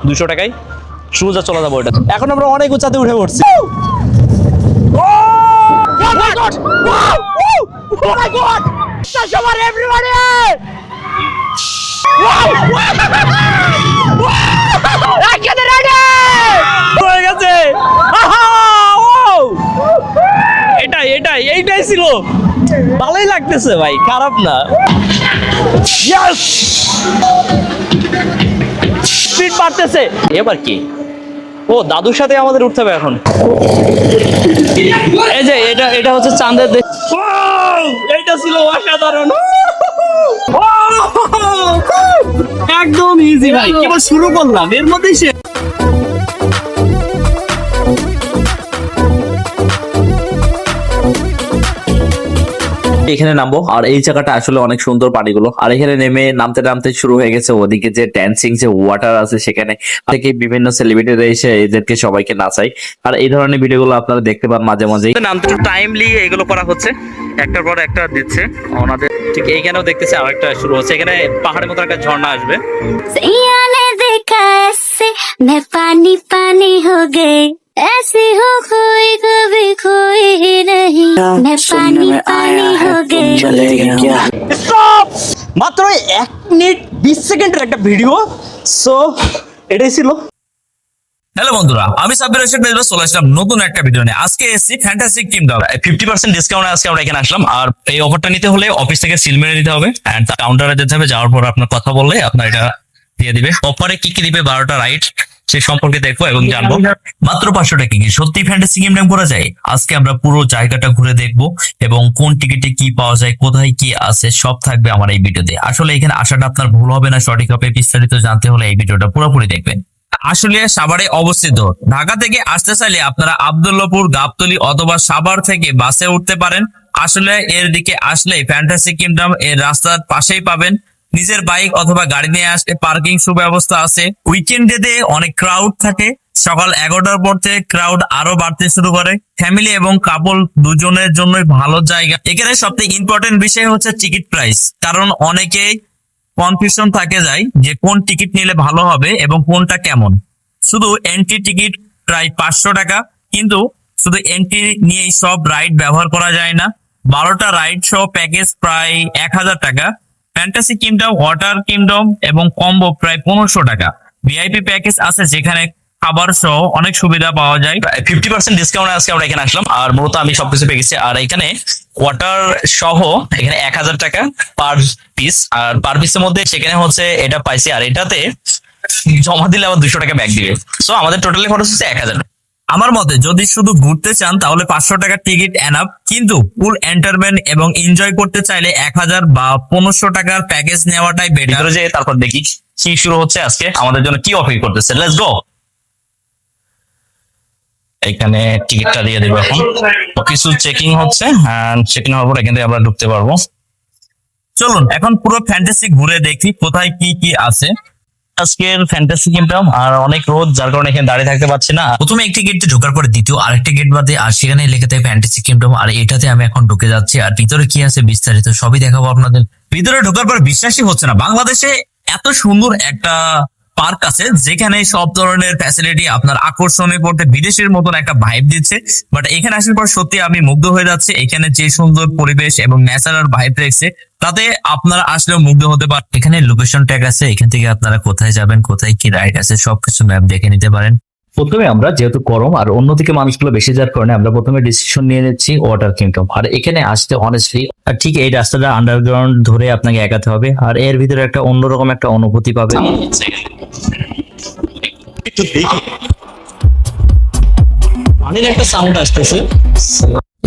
200 টাকায় সোজা চলে যাবো ওটা। এখন আমরা অনেক উঁচাতে উঠে পড়ছি। এইটাই ছিল, ভালোই লাগতেছে ভাই, খারাপ না। স্পিড বাড়তেছে। এবার কি, ও দাদুর সাথে আমাদের উঠতে হবে এখন। এই যে এটা হচ্ছে চাঁদের দেশ। এইটা ছিল অসাধারণ, একদম ইজি ভাই, কেবল শুরু করলাম এর মধ্যেই সে। এখানে নামবো, আর এই জায়গাটা আসলে অনেক সুন্দর পানিগুলো। আর এখানে নেমে নামতে নামতে শুরু হয়ে গেছে ওদিকে যে ড্যান্সিং যে ওয়াটার আছে, সেখানে থেকে বিভিন্ন সেলিব্রিটিরা এসে এদেরকে সবাইকে নাচায়। আর এই ধরনের ভিডিওগুলো আপনারা দেখতে পান মাঝে মাঝে। নামতে টাইমলি এগুলো করা হচ্ছে, একটার পর একটা দিচ্ছে ওনাদের। ঠিক এইখানেও দেখতেছি আরেকটা শুরু হচ্ছে, এখানে পাহাড়ের মতো একটা ঝর্ণা আসবে। পানি পানি হো গে ऐसे हो कोई कभी कोई नहीं मैं पानी पानी हो गई। মাত্র 1 মিনিট 20 সেকেন্ডের একটা ভিডিও। সো এটাই ছিল। হ্যালো বন্ধুরা, আমি সাব্বির রশিদ মেজবা চলে আসলাম নতুন একটা ভিডিও নিয়ে। আজকে এসেছি ফ্যান্টাসিক কিংডম 50% ডিসকাউন্টে আজকে আমরা এখানে আসলাম। আর এই অফারটা নিতে হলে অফিস থেকে সিল মেরে দিতে হবে এন্ড কাউন্টারে যেতে হবে। যাওয়ার পর আপনার কথা বললে আপনার এটা দিয়ে দিবে। অফারে কি কি দিবে 12টা রাইড সে সম্পর্কে দেখবো এবং জানবো। মাত্র 500 টাকা কি সত্যি ফ্যান্টাসি কিংডম করা যায়? আজকে আমরা পুরো জায়গাটা ঘুরে দেখবো এবং কোন টিকিটে কি পাওয়া যায়, কোথায় কি আছে, সব থাকবে আমার এই ভিডিওতে। আসলে এখানে আসাটা আপনার ভুল হবে না, সঠিক হবে। বিস্তারিত জানতে হলে এই ভিডিওটা পুরোপুরি দেখবেন। আসলে সাভারে অবস্থিত। ঢাকা থেকে আসতে চাইলে আপনারা আব্দুল্লাহপুর, গাবতলী অথবা সাভার থেকে বাসে উঠতে পারেন। আসলে এর দিকে আসলে ফ্যান্টাসি কিংডম এর রাস্তার পাশেই পাবেন। নিজের বাইক অথবা গাড়ি নিয়ে আসলে পার্কিং সুব্যবস্থা আছে। উইকেন্ডে অনেক ক্রাউড থাকে, সকাল 11টার পর থেকে ক্রাউড আরো বাড়তে শুরু করে। ফ্যামিলি এবং কাপল দুজনের জন্যই ভালো জায়গা। এখানে সবথেকে ইম্পর্টেন্ট বিষয় হচ্ছে টিকিট প্রাইস, কারণ অনেকেই কনফিউশন থাকে যায় যে কোন টিকিট নিলে ভালো হবে এবং কোনটা কেমন। শুধু এন্ট্রি টিকিট প্রায় 500 টাকা, কিন্তু শুধু এন্ট্রি নিয়েই সব রাইড ব্যবহার করা যায় না। 12টা রাইড সহ প্যাকেজ প্রায় 1000 টাকা। ফ্যান্টাসি কিংডম, ওয়াটার কিংডম এবং কম্বো প্রায় 1500 টাকা। ভিআইপি প্যাকেজ আছে যেখানে খাবার সহ অনেক সুবিধা পাওয়া যায়। 50% ডিসকাউন্ট আজকে আমরা এখানে আসলাম। আর মূলত আমি সবকিছু পেয়ে গেছি। আর এখানে ওয়াটার সহ এখানে 1000 টাকা পার পিস। আর পার পিসের মধ্যে সেখানে হচ্ছে এটা পাইছি, আর এটাতে জমা দিলে আবার 200 টাকা ব্যাক দিবে। সো আমাদের টোটালি খরচ হচ্ছে 1000। আমার মতে যদি শুধু ঘুরতে চান তাহলে 500 টাকার টিকিট এনাফ, কিন্তু ফুল এন্টারটেইনমেন্ট এবং এনজয় করতে চাইলে 1000 বা 1500 টাকার প্যাকেজ নেওয়াটাই বেটার। যে তারপর দেখি কি শুরু হচ্ছে, আজকে আমাদের জন্য কি অফার করতেছে। Let's go. এখানে টিকিটটা দিয়ে দেবো। এখন কিছু চেকিং হচ্ছে, চেকিং হওয়ার পর এখান থেকে আমরা ঢুকতে পারবো। চলুন এখন পুরো ফ্যান্টাসি ঘুরে দেখি কোথায় কি কি আছে আজকের ফ্যান্টাসি কিংডম। আর অনেক রোদ, যার কারণে এখানে দাঁড়িয়ে থাকতে পারছি না। প্রথমে একটি গেটে ঢোকার পরে দ্বিতীয় আরেকটি গেট বাদে, আর সেখানে লেখা থাকে ফ্যান্টাসি কিংডম। আর এটাতে আমি এখন ঢুকে যাচ্ছি, আর ভিতরে কি আছে বিস্তারিত সবই দেখাবো আপনাদের। ভিতরে ঢোকার পর বিশ্বাসই হচ্ছে না, বাংলাদেশে এত সুন্দর একটা পার্ক আছে যেখানে সব ধরনের ফ্যাসিলিটি আপনার আকর্ষণীয় করতে বিদেশের মতন একটা ভাইব দিচ্ছে। বাট এখানে আসার পর সত্যি আমি মুগ্ধ হয়ে যাচ্ছি। এখানে যে সুন্দর পরিবেশ এবং ন্যাচারাল ভাইব রয়েছে তাতে আপনারা আসলেও মুগ্ধ হতে পারেন। এখানে লোকেশন ট্যাগ আছে, এখান থেকে আপনারা কোথায় যাবেন, কোথায় কি রাইড আছে সবকিছু ম্যাপ দেখে নিতে পারেন। প্রথমে আমরা যেহেতু গরম আর অন্যদিকে মানুষগুলো বেশি যার কারণে আমরা প্রথমে ডিসিশন নিয়ে নিচ্ছি ওয়াটার কিংডম। আর এখানে আসতে অনেস্টলি আর ঠিক এই রাস্তাটা আন্ডারগ্রাউন্ড ধরে আপনাকে এগাতে হবে, আর এর ভিতরে একটা অন্যরকম একটা অনুভূতি পাবে। পানির একটা সাউন্ড আসতেছে,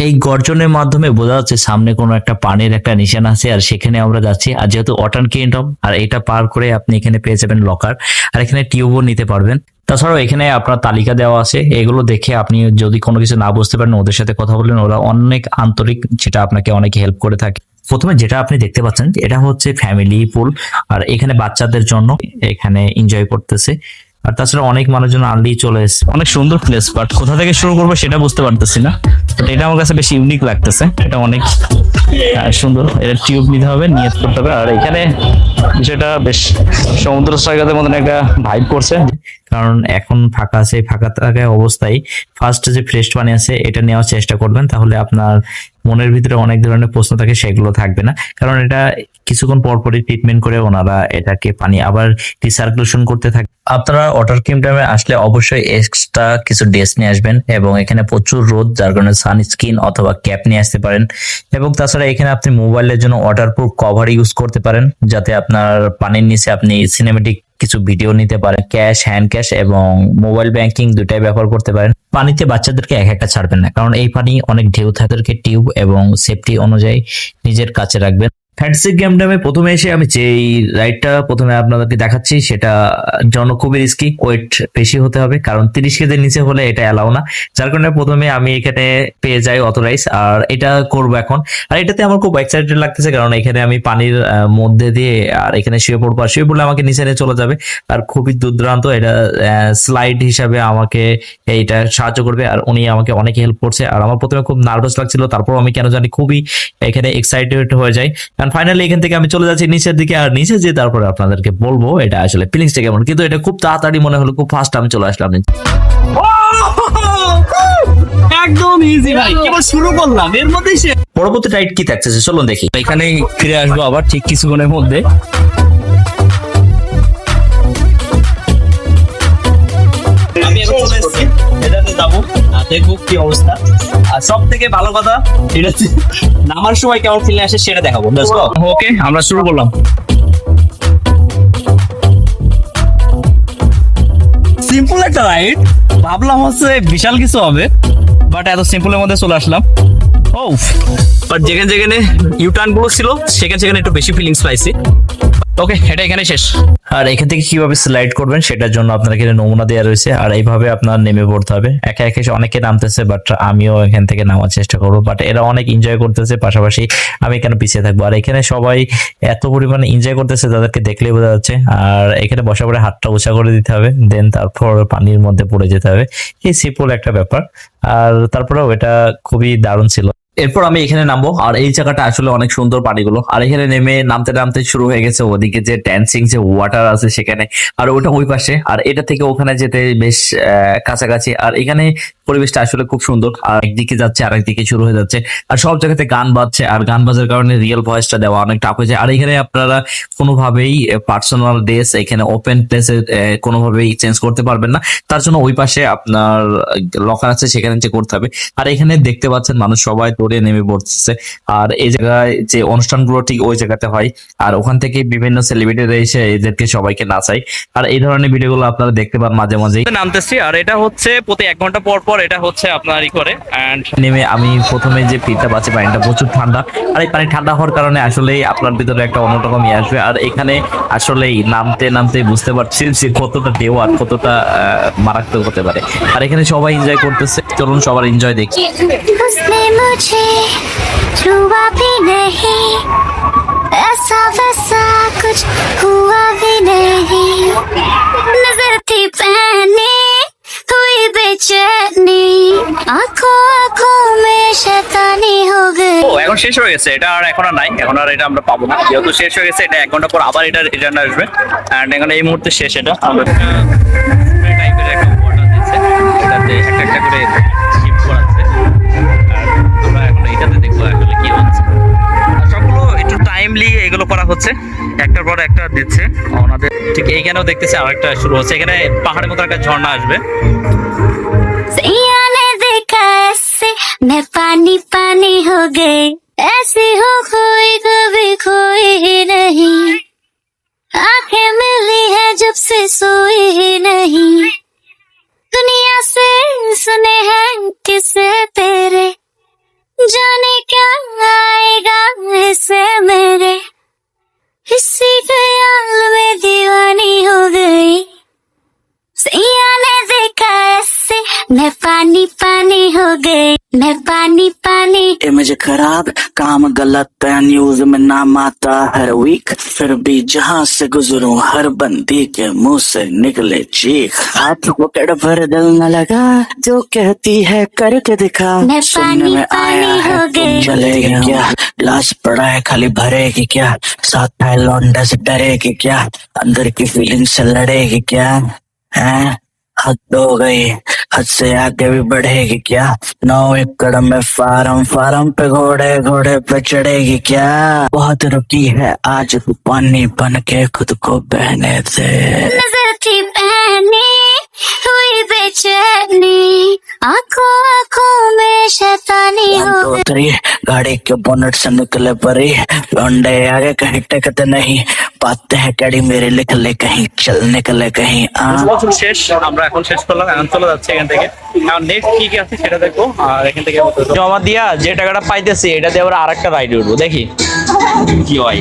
এই গর্জনের মাধ্যমে বোঝা যাচ্ছে সামনে কোনো একটা পানির একটা নিশান আছে, আর সেখানে আমরা যাচ্ছি। আর যেহেতু ওয়াটার কিংডম, আর এটা পার করে আপনি এখানে পেয়ে যাবেন লকার, আর এখানে টিউবও নিতে পারবেন। তাছাড়াও এখানে আপনার তালিকা দেওয়া আছে, এগুলো দেখে আপনি যদি কোনো কিছু না বুঝতে পারেন ওদের সাথে কথা বলেন, ওরা অনেক আন্তরিক, যেটা আপনাকে অনেক হেল্প করে থাকে। প্রথমে যেটা আপনি দেখতে পাচ্ছেন এটা হচ্ছে ফ্যামিলি পুল, আর এখানে বাচ্চাদের জন্য এখানে এনজয় করতেছে। আর তাছাড়া অনেক মানুষজন আর্লি চলে এসেছে। অনেক সুন্দর প্লেস, বাট কোথা থেকে শুরু করবো সেটা বুঝতে পারতেছি না। বাট এটা আমার কাছে বেশ ইউনিক লাগতেছে, এটা অনেক সুন্দর। এটা টিউব নিতে হবে, নিয়ত করতে হবে। আর এখানে বিষয়টা বেশ সমুদ্র সৈকতের মতন একটা ভাইব করছে। কারণ এখন ফাঁকা আছে, ফাঁকা থাকা অবস্থায় ফার্স্ট যে ফ্রেশ পানি আছে এটা নেওয়ার চেষ্টা করবেন, তাহলে আপনার মনের ভিতরে অনেক ধরনের প্রশ্ন থাকে সেগুলো থাকবে না। কারণ এটা কিছুক্ষণ পর পরই ট্রিটমেন্ট করে ওনারা এটাকে পানি আবার রিসার্কুলেশন করতে থাকে। আপনারা ওয়াটার কিংডমে আসলে অবশ্যই এক্সট্রা কিছু ড্রেস নিয়ে আসবেন, এবং এখানে প্রচুর রোদ, যার কারণে সানস্ক্রিন অথবা ক্যাপ নিয়ে আসতে পারেন। এবং তাছাড়া এখানে আপনি মোবাইলের জন্য ওয়াটারপ্রুফ কভার ইউজ করতে পারেন, যাতে আপনার পানির নিচে আপনি সিনেমেটিক কিছু ভিডিও নিতে পারেন। ক্যাশ, হ্যান্ড ক্যাশ এবং মোবাইল ব্যাংকিং দুটাই ব্যবহার করতে পারেন। পানিতে বাচ্চাদেরকে একা একা ছাড়বেন না, কারণ এই পানি অনেক ঢেউ থাকে। টিউব এবং সেফটি অনুযায়ী নিজের কাছে রাখবেন। ফ্যান্টাসি কিংডমে প্রথমে এসে আমি যে রাইডটা প্রথমে আপনাদেরকে দেখাচ্ছি সেটা জন্য খুবই রিস্কি, ওয়েট বেশি হতে হবে, কারণ 30 কেজির নিচে হলে এটা অ্যালাউ না। যার কারণে প্রথমে আমি এখানে পেয়ে যাই অথরাইজ, আর এটা করবো এখন। আর এটাতে আমার খুব এক্সাইটেড লাগতেছে, কারণ এখানে আমি পানির মধ্যে দিয়ে আর এখানে শুয়ে পড়বো, আর শুয়ে পড়লে আমাকে নিচে নিয়ে চলে যাবে। আর খুবই দুর্দান্ত, এটা স্লাইড হিসাবে আমাকে এইটা সাহায্য করবে, আর উনি আমাকে অনেক হেল্প করছে। আর আমার প্রথমে খুব নার্ভাস লাগছিল, তারপর আমি কেন জানি খুবই এখানে এক্সাইটেড হয়ে যাই। ফাইনালি এখান থেকে আমি চলে যাচ্ছি নিচের দিকে, আর নিচে যেয়ে তারপরে আপনাদেরকে বলবো এটা আসলে ফিলিংসটা কেমন। কিন্তু এটা খুব তাড়াতাড়ি মনে হলো, খুব ফাস্ট আমি চলে আসলাম। একদম ইজি ভাই, কেবল শুরু করলাম, এর মধ্যেই সে পরবর্তী রাইড কি থাকছে চলুন দেখি। এখানে ফিরে আসবো আবার ঠিক কিছুক্ষণের মধ্যে। আমি এখন চলে এসেছি, এটাতে যাবো, দেখবো কি অবস্থা। আর সব থেকে ভালো কথা এটা নামার সময় কেমন ফিল আসে সেটা দেখাবো। ওকে, আমরা শুরু করলাম। সিম্পল একটা রাইড, ভাবলাম হচ্ছে বিশাল কিছু হবে, বাট এত সিম্পলের মধ্যে চলে আসলাম। ও বাট যেখানে যেখানে ইউটার্ন গুলো ছিল সেখানে সেখানে একটু বেশি ফিলিংস পাইছি। ওকে, এটা এখানে শেষ। আর এখান থেকে কিভাবে স্লাইড করবেন সেটার জন্য আপনার এখানে নমুনা দেওয়া রয়েছে, আর এইভাবে আপনার নেমে পড়তে হবে। একা একা অনেকে নামতেছে, বাট আমিও এখান থেকে নামার চেষ্টা করবো, বাট এরা অনেক এনজয় করতেছে, পাশাপাশি আমি কেন পিছিয়ে থাকবো। আর এখানে সবাই এত পরিমাণে এনজয় করতেছে, তাদেরকে দেখলেই বোঝা যাচ্ছে। আর এখানে বসা করে হাতটা উঁচা করে দিতে হবে, দেন তারপর পানির মধ্যে পড়ে যেতে হবে। এই সিম্পল একটা ব্যাপার, আর তারপরেও এটা খুবই দারুণ ছিল। এরপর আমি এখানে নামবো, আর এই জায়গাটা আসলে অনেক সুন্দর পানিগুলো। আর এখানে নেমে নামতে নামতে শুরু হয়ে গেছে ওদিকে যে ড্যান্সিং যে ওয়াটার আছে সেখানে, আর ওটা ওই পাশে, আর এটা থেকে ওখানে যেতে বেশ কাছাকাছি। আর এখানে পরিবেশটা আসলে খুব সুন্দর, আর একদিকে যাচ্ছে আর একদিকে শুরু হয়ে যাচ্ছে, আর সব জায়গাতে গান বাজছে। আর গান বাজার কারণে রিয়েল ভয়েসটা দেওয়া অনেক টাফ হয়ে যায়। আর এখানে আপনারা কোনোভাবেই পার্সোনাল ড্রেস এখানে ওপেন প্লেসে কোনোভাবেই চেঞ্জ করতে পারবেন না, তার জন্য ওই পাশে আপনার লকার আছে, সেখানে যে করতে হবে। আর এখানে দেখতে পাচ্ছেন মানুষ সবাই দৌড়ে নেমে পড়ছে। আর এই জায়গায় যে অনুষ্ঠানগুলো ঠিক ওই জায়গাতে হয়, আর ওখান থেকে বিভিন্ন সেলিব্রিটিরা এসে এদেরকে সবাইকে নাচায়। আর এই ধরনের ভিডিওগুলো আপনারা দেখতে পান মাঝে মাঝেই। নামতেছি, আর এটা হচ্ছে প্রতি 1 ঘন্টা পর পর এটা হচ্ছে আপনার ই করে। এন্ড নেমে আমি প্রথমে যে ফিলটা পাচ্ছি, পানিটা প্রচুর ঠান্ডা। আর এই পানি ঠান্ডা হওয়ার কারণে আসলেই আপনার ভিতরে একটা অন্যরকম ইয়ে আসবে। আর এখানে আসলেই নামতে নামতে বুঝতে পারছি যে কতটা ঢেউ আর কতটা মারাত্মক হতে পারে। আর এখানে সবাই এনজয় করতেছে, চলুন সবার এনজয় দেখি। उसने मुझे छुआ भी नहीं, ऐसा वैसा कुछ हुआ भी नहीं, नजर थी पहनी हुई बेचैनी, आंखों आंखों में शैतानी हो गई। ও এখন শেষ হয়ে গেছে, এটা আর এখন আর নাই, এখন আর এটা আমরা পাবো না, যেহেতু শেষ হয়ে গেছে। এটা 1 ঘন্টা পর আবার এটা রিটার্ন আসবে। এন্ড এখানে এই মুহূর্তে শেষ। এটা আমরা টাইপের একটা ওয়াটার দিচ্ছে, এটাতে একটা একটা করে শিফট করাচ্ছে। আর আমরা এখন এইটাতে দেখবো আসলে কি হচ্ছে। আর সবগুলো একটু টাইমলি এগুলো করা হচ্ছে, একটার পর একটা দিচ্ছে ওনাদের। ঠিক এইখানেও দেখতেছি আরেকটা শুরু হচ্ছে, এখানে পাহাড়ের মতো একটা ঝর্ণা আসবে। सैया ने देखा ऐसे मैं पानी पानी हो गई, ऐसी हो कोई कभी कोई ही नहीं, आंखें मिली है जब से सोई ही नहीं, दुनिया से सुने हैं किसे तेरे, जाने क्या आएगा इससे मेरे, इसी ख्याल में दीवानी हो गई, सैया ने देखा ऐसे मैं पानी पानी हो गई, मैं पानी पानी। इमेज खराब, काम गलत है, न्यूज में नाम आता हर वीक, फिर भी जहां से गुजरूं हर बंदी के मुंह से निकले चीख, हाथ पकड़ भर दिल न लगा, जो कहती है करके दिखा, मैं सुनने में पानी आया है हो तुम गई। चलेगी क्या, ग्लास पड़ा है खाली भरेगी क्या, साथ है लौंडा से डरेगी क्या, अंदर की फीलिंग से लड़ेगी क्या, हैं हद हो गई, हद से आगे भी बढ़ेगी क्या? 9 एकड़ में फार्म पे घोड़े घोड़े पे चढ़ेगी क्या? बहुत रुकी है आज तू पानी बन के खुद को बहने दे। नजर थी पहनी हुई बेचैनी, आंखों आंखों में शैतानी हो 1 2 3 गाड़ी के बोनट से निकले परी, लौंडे आगे कहीं टेकते नहीं, बातें हैं कड़ी मेरे लिख ले कहीं, चल निकले कहीं বছর শেষ, আমরা এখন শেষ করলাম, এখন চলে যাচ্ছে এখান থেকে। এখন নেক্সট কি কি আছে সেটা দেখবো, আর এখান থেকে জমা দিয়া যে টাকাটা পাইতেছি এটা দিয়ে আবার আরেকটা রাইডে উঠবো, দেখি কি হয়।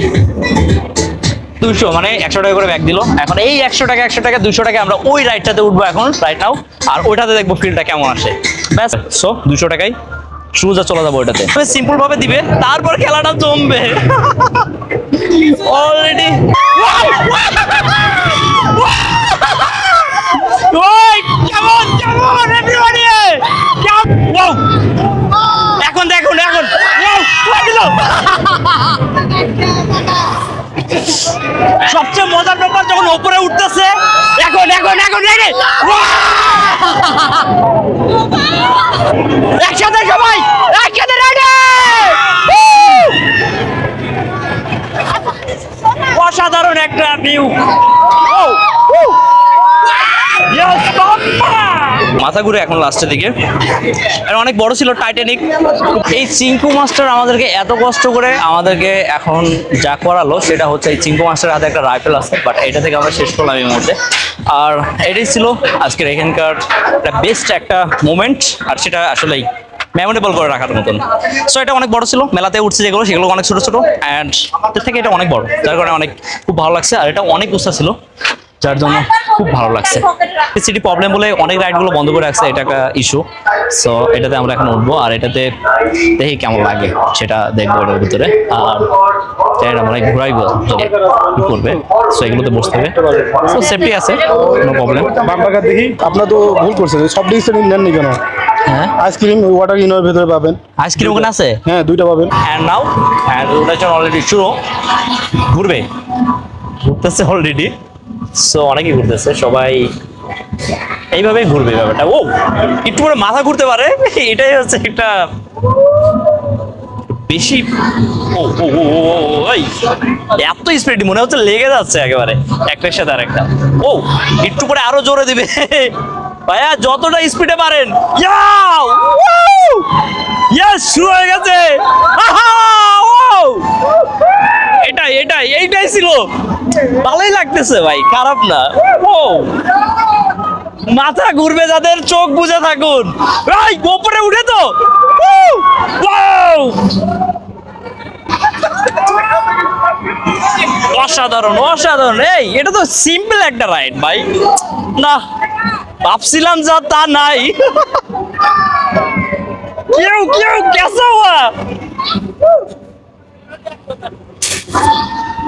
200 মানে 100 টাকা করে ব্যাগ দিল। এখন এই 100 টাকা 200 টাকা আমরা ওই রাইডটাতে উঠবো এখন রাইট নাও, আর ওইটাতে দেখবো ফিলটা কেমন আসে। ব্যাস, সো 200 টাকায় সোজা চলে যাবো ওইটাতে। সিম্পল ভাবে দিবে, তারপর খেলাটা জমবে অলরেডি। কেমন কেমন এভরিবডি, এখন দেখুন এখন সবচেয়ে মজার ব্যাপার যখন উপরে উঠতেছে, এখন এখন এখন রেডি, একসাথে সবাই একসাথে রেডি। অসাধারণ একটা ভিউ। মাথা ঘুরে এখন লাস্টের দিকে, আর অনেক বড় ছিল টাইটানিক। এই চিঙ্কু মাস্টার আমাদেরকে এত কষ্ট করে আমাদেরকে এখন যা করালো সেটা হচ্ছে এই চিঙ্কু মাস্টারের হাতে একটা রাইফেল আছে, বাট এটা থেকে আমরা শেষ করলাম এই মুহূর্তে। আর এটাই ছিল আজকের এখানকার একটা বেস্ট একটা মোমেন্ট, আর সেটা আসলেই মেমোরেবল করে রাখার মতন। সো এটা অনেক বড় ছিল, মেলাতে উঠছে যেগুলো সেগুলো অনেক ছোট ছোট, অ্যান্ড এর থেকে এটা অনেক বড়, যার কারণে অনেক খুব ভালো লাগছে। আর এটা অনেক উৎসাহ ছিল, যার জন্য খুব ভালো লাগছে। সিটি প্রবলেম বলে অনেক রাইডগুলো বন্ধ করে রাখছে, এটা একটা ইস্যু। সো এটাতে আমরা এখন উঠবো, আর এটাতে দেখি কেমন লাগে সেটা দেখবো এটার ভিতরে। আর এটা আমরা ঘুরাইবো কি করবে, সো এগুলোতে বসতে হবে। সো সেফটি আছে, কোনো প্রবলেম। বাম্পাকার দেখি আপনার তো ভুল করছে, সব ডিসিশন নেননি কেন? হ্যাঁ, আইসক্রিম ওয়াটার ইনোর ভেতরে পাবেন, আইসক্রিম ওখানে আছে। হ্যাঁ 2টা পাবেন। অ্যান্ড নাও অ্যান্ড ওটার জন্য অলরেডি শুরু ঘুরবে, ঘুরতেছে অলরেডি। সো অনেকেই ঘুরতেছে, সবাই এইভাবেই ঘুরবে ব্যাপারটা। ও একটু করে মাথা ঘুরতে পারে, এটাই হচ্ছে একটা বেশি। ও ও ও ও এই এত স্পিড মনে হচ্ছে লেগে যাচ্ছে একেবারে একটার সাথে আরেকটা। ও একটু করে আরো জোরে দিবে ভাইয়া, যতটা স্পিডে পারেন। ইয়াও ইয়েস, শুরু হয়ে গেছে। এইটাই ছিল, ভালোই লাগতেছে ভাই, খারাপ না। ও মাথা ঘুরবে যাদের, চোখ বুজে থাকুন ভাই, উপরে উঠে তো। অসাধারণ অসাধারণ। এই এটা তো সিম্পল একটা রাইড ভাই, না ভাবছিলাম যা তা নাই। কেউ কেউ কেসা হুয়া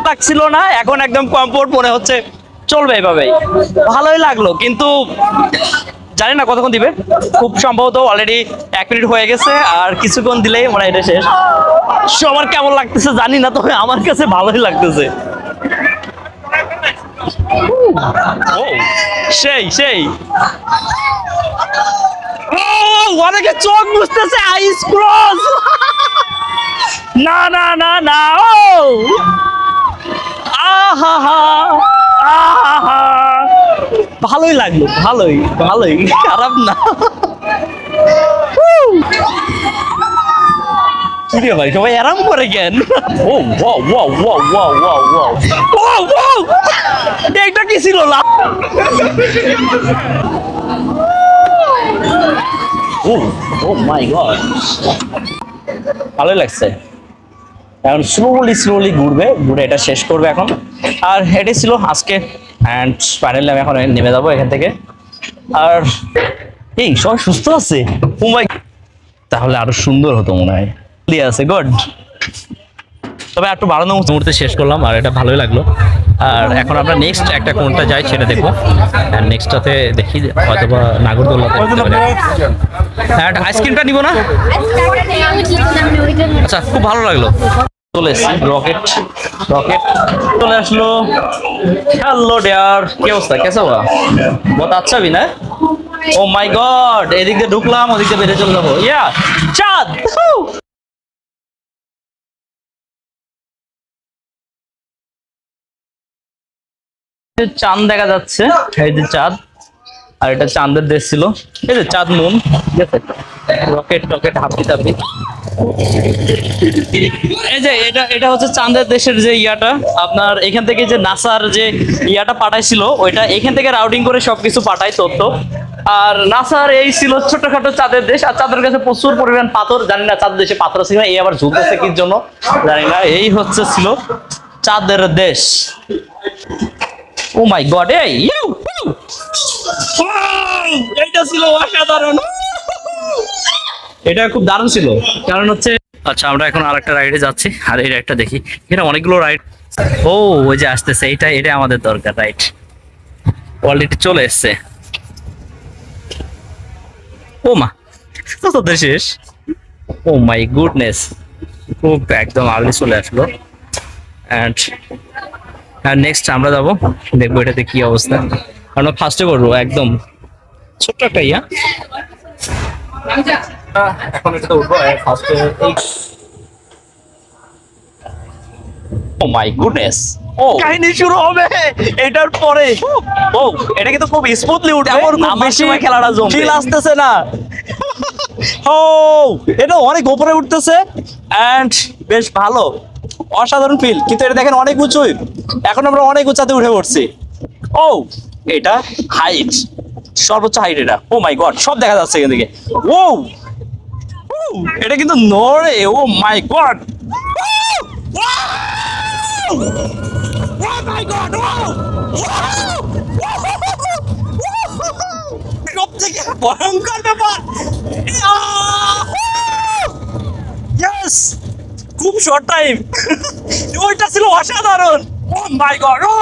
লাগছিল না, এখন একদম কমফোর্ট মনে হচ্ছে, চলবে এভাবেই। ভালোই লাগলো, কিন্তু জানি না কতক্ষণ দিবে। খুব সম্ভবত অলরেডি 1 মিনিট হয়ে গেছে, আর কিছুক্ষণ দিলেই মনে হয় এটা শেষ। সবার কেমন লাগতেছে জানি না, তবে আমার কাছে ভালোই লাগতেছে। ও সেই সেই, ও অনেকে চোখ বুঝতেছে, আইস ক্লোজ। না না না না, ও আহা হা আহা, ভালোই লাগলো, ভালোই ভালোই, খারাপ না। কি ভাই সবাই আরাম করে কেন? Oh wow wow wow wow wow wow wow wow, এটা কি ছিল? ও ও মাই গড, ভালোই লাগছে। এখন স্লোলি ঘুরবে, ঘুরে এটা শেষ করবে এখন। আর এটাই ছিল আজকে, অ্যান্ড ফাইনালি আমি এখন নেমে যাবো এখান থেকে। আর এই সবাই সুস্থ আছে, ও মাই, তাহলে আরো সুন্দর হতো মনে হয়। আছে গুড, তবে একটু বাড়ানো মুহূর্তে শেষ করলাম, আর এটা ভালোই লাগলো। আর এখন আমরা নেক্সট একটা কোনটা যাই সেটা দেখবো, আর নেক্সটটাতে দেখি হয়তো বা নাগরদোল্লাতে আইসক্রিমটা নিব না। আচ্ছা, খুব ভালো লাগলো। চলে এসছি রকেট, রকেট চলে আসলো। হ্যালো ডিয়ার, কি অবস্থা? কেসা হুয়া? বহুত আচ্ছা भी ना? ও মাই গড, এদিক দিয়ে ঢুকলাম, ওদিক দিয়ে বেরিয়ে চলে যাবো। ইয়া, চাঁদ। চাঁদ দেখা যাচ্ছে, এই যে চাঁদ, আর এটা চাঁদের দেশ ছিল, এই যে চাঁদ মুন, ঠিক আছে, রকেট টকেট হাপি টাপি। এই যে এটা হচ্ছে চাঁদের দেশের যে ইয়াটা, আপনার এখান থেকে যে নাসার যে ইয়াটা পাঠাইছিল, ওইটা এখান থেকে রাউটিং করে সবকিছু পাঠায় তথ্য। আর নাসার এই ছিল ছোটখাটো চাঁদের দেশ, আর চাঁদের কাছে প্রচুর পরিমাণ পাথর, জানি না চাঁদের দেশে পাথর আছে কিনা, এই আবার ঝুলতেছে কি জন্য জানি না। এই হচ্ছে ছিল চাঁদের দেশ। ও মাই গড, এই এটা ছিল অসাধারণ, এটা খুব দারুণ ছিল। কারণ হচ্ছে, আচ্ছা আমরা এখন আরেকটা রাইডে যাচ্ছি, আর এই রাইডটা দেখি, এখানে অনেকগুলো রাইড। ও ওই যে আসতেছে, এটা আমাদের দরকার, রাইট অলরেডি চলে এসছে। ও মা, তো শেষ। ও মাই গুডনেস, খুব একদম আর্লি চলে আসলো। অ্যান্ড নেক্সট আমরা যাবো, দেখবো এটাতে কি অবস্থা। আমরা ফার্স্টে করবো একদম ছোট্ট একটা ইয়া। এখন এটাতে উঠবো ফার্স্টে। ও মাই গুডনেস, ও কাহিনী শুরু হবে এটার পরে। ও এটা কিন্তু খুব স্মুথলি উঠবে, আমার সময় খেলাটা জমবে, ফিল আসতেছে না। ও এটা অনেক উপরে উঠতেছে, এন্ড বেশ ভালো, অসাধারণ ফিল। কিন্তু এটা দেখেন অনেক উঁচুই, এখন আমরা অনেক উঁচাতে উঠে পড়ছি। ও এটা হাইট, সর্বোচ্চ হাইট এটা। ও মাই গড, সব দেখা যাচ্ছে এখান থেকে। ও এটা কিন্তু নড়ে, ও মাই গড, সব থেকে ভয়ঙ্কর ব্যাপার। ইয়েস, খুব শর্ট টাইম, ওইটা ছিল অসাধারণ। ও মাই গড, ও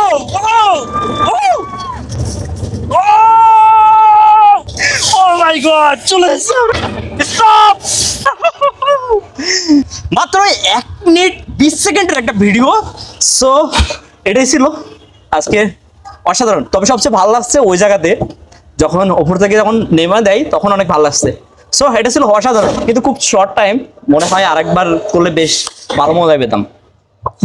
মাই গড, চলে এসেছে। স্টপ। মাত্র 1 মিনিট 20 সেকেন্ডের একটা ভিডিও। সো এটাই ছিল আজকে অসাধারণ। তবে সবচেয়ে ভালো লাগছে ওই জায়গাতে যখন ওপর থেকে যখন নেমে দেয়, তখন অনেক ভালো লাগছে। সো এটা ছিল অসাধারণ, কিন্তু খুব শর্ট টাইম, মনে হয় আরেকবার করলে বেশ ভালো মজা পেতাম।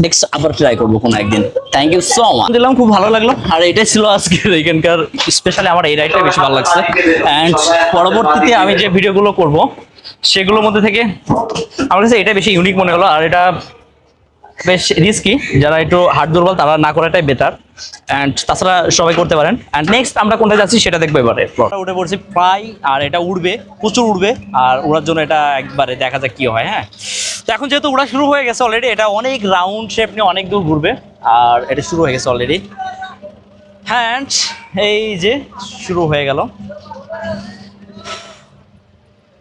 নেক্সট আবার ট্রাই করবো কোনো একদিন। থ্যাংক ইউ সো মাচ, দিলাম, খুব ভালো লাগলো। আর এটাই ছিল আজকে এখানকার, স্পেশালি আমার এই রাইডটা বেশি ভালো লাগছে। অ্যান্ড পরবর্তীতে আমি যে ভিডিওগুলো করব সেগুলোর মধ্যে থেকে আমার কাছে এটা বেশি ইউনিক মনে হলো। আর এটা বেশ রিস্কি, যারা একটু হার্ট দুর্বল তারা না করাটাই বেটার। অ্যান্ড তাছাড়া সবাই করতে পারেন। অ্যান্ড নেক্সট আমরা কোনটা যাচ্ছি সেটা দেখবো এবারে। উঠে পড়ছি প্রায়, আর এটা উড়বে, প্রচুর উড়বে, আর উড়ার জন্য এটা একবারে দেখা যাক কি হয়। হ্যাঁ, তো এখন যেহেতু উড়া শুরু হয়ে গেছে অলরেডি, এটা অনেক রাউন্ড শেপ নিয়ে অনেক দূর ঘুরবে, আর এটা শুরু হয়ে গেছে অলরেডি। হ্যান্ড এই যে শুরু হয়ে গেল।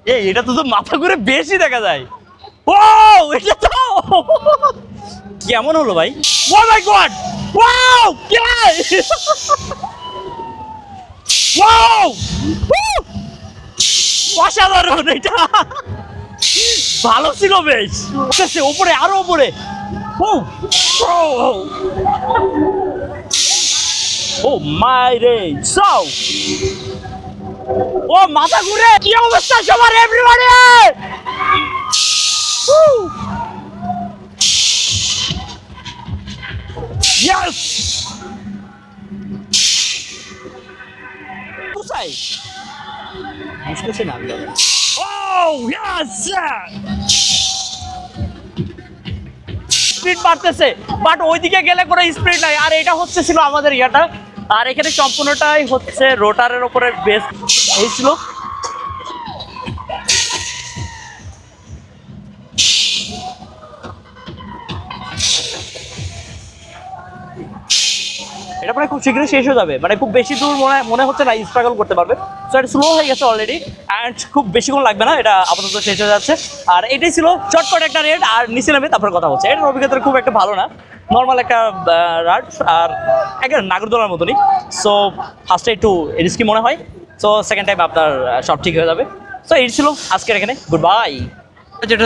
এই এটা তো মাথা ঘুরে বেশি দেখা যায়। ও এটা তো কেমন হলো ভাই? ও মাই গড, ওয়াও, ওয়াও, অসাধারণ, এটা ভালো ছিল বেশ। উপরে, আরো উপরে। ও মাই রে, সাও, ও মাথা ঘুরে, কি অবস্থা সবার, এভরিবডি। Yes! কোথায়? বুঝতেছি না। Oh, yes! স্পিড বাড়তেছে, বাট ওইদিকে গেলে কোনো স্পিড নাই। আর এটা হচ্ছে ছিল আমাদের ইয়াটা, আর এখানে সম্পূর্ণটাই হচ্ছে রোটারের উপরে বেস এই ছিল। এটা মানে খুব শীঘ্রই শেষ হয়ে যাবে, মানে খুব বেশি দূর মনে হচ্ছে না স্ট্রাগল করতে পারবে। সো এটা স্লো হয়ে গেছে অলরেডি, অ্যান্ড খুব বেশিক্ষণ লাগবে না, এটা আপাতত শেষ হয়ে যাচ্ছে। আর এটাই ছিল চটপট একটা রেড, আর নিচে নামে তারপর কথা হচ্ছে। এটার অভিজ্ঞতা খুব একটা ভালো না, নর্মাল একটা রাইড, আর একটা নাগরদোলার মতনই। সো ফার্স্টে একটু রিস্কি মনে হয়, সো সেকেন্ড টাইম আপনার সব ঠিক হয়ে যাবে। সো এই ছিল আজকের এখানে, গুড বাই। যেটা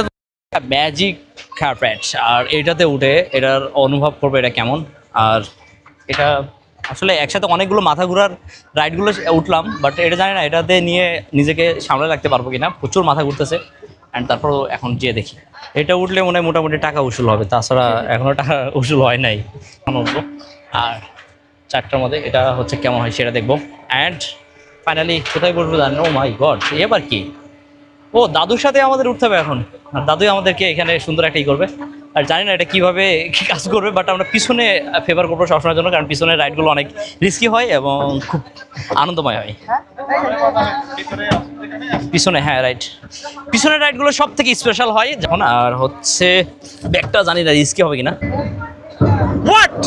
ম্যাজিক কার্পেট, আর এটাতে উঠে এটার অনুভব করবে এটা কেমন। আর এটা আসলে একসাথে অনেকগুলো মাথা ঘোরার রাইডগুলো উঠলাম, বাট এটা জানি না এটাতে নিয়ে নিজেকে সামলে রাখতে পারবো কিনা। প্রচুর মাথা ঘুরতেছে অ্যান্ড তারপরও এখন যেয়ে দেখি। এটা উঠলে মনে হয় মোটামুটি টাকা উসুল হবে, তাছাড়া এখনও টাকা উসুল হয় নাই। এখন উঠবো আর 4টার মধ্যে এটা হচ্ছে কেমন হয় সেটা দেখবো। অ্যান্ড ফাইনালি কোথায় বসবো জানি না। ও মাই গড, এবার কি? ও দাদুর সাথে আমাদের উঠতে হবে এখন, আর দাদুই আমাদেরকে এখানে সুন্দর একটা ই করবে। আর জানি না এটা কীভাবে কাজ করবে, বাট আমরা পিছনে ফেভার করবো সবসময়ের জন্য, কারণ পিছনের রাইডগুলো অনেক রিস্কি হয় এবং খুব আনন্দময় হয়। পিছনে, হ্যাঁ রাইট, পিছনের রাইডগুলো সব থেকে স্পেশাল হয় যখন। আর হচ্ছে ব্যাগটা জানি না রিস্কি হবে কিনা। What?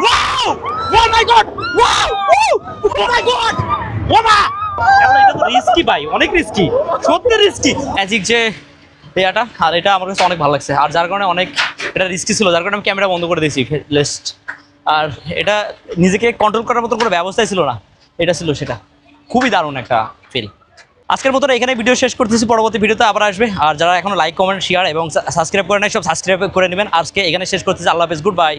Wow! Oh my god! Wow! Oh my god! ওমা! এটা তো রিস্কি ভাই, অনেক রিস্কি, সত্যি রিস্কি। ম্যাজিক যে এটা, আর এটা আমার কাছে অনেক ভালো লাগছে। আর যার কারণে অনেক এটা রিস্কি ছিল, যার কারণে আমি ক্যামেরা বন্ধ করে দিয়েছি লিস্ট। আর এটা নিজেকে কন্ট্রোল করার মতো কোনো ব্যবস্থাই ছিল না, এটা ছিল সেটা। খুবই দারুণ একটা ফিল। আজকের মতো এখানে ভিডিও শেষ করতেছি, পরবর্তী ভিডিওতে আবার আসবে। আর যারা এখনো লাইক, কমেন্ট, শেয়ার এবং সাবস্ক্রাইব করে নাই, সব সাবস্ক্রাইব করে নেবেন। আজকে এখানে শেষ করতেছি, আল্লাহ হাফেজ, গুড বাই।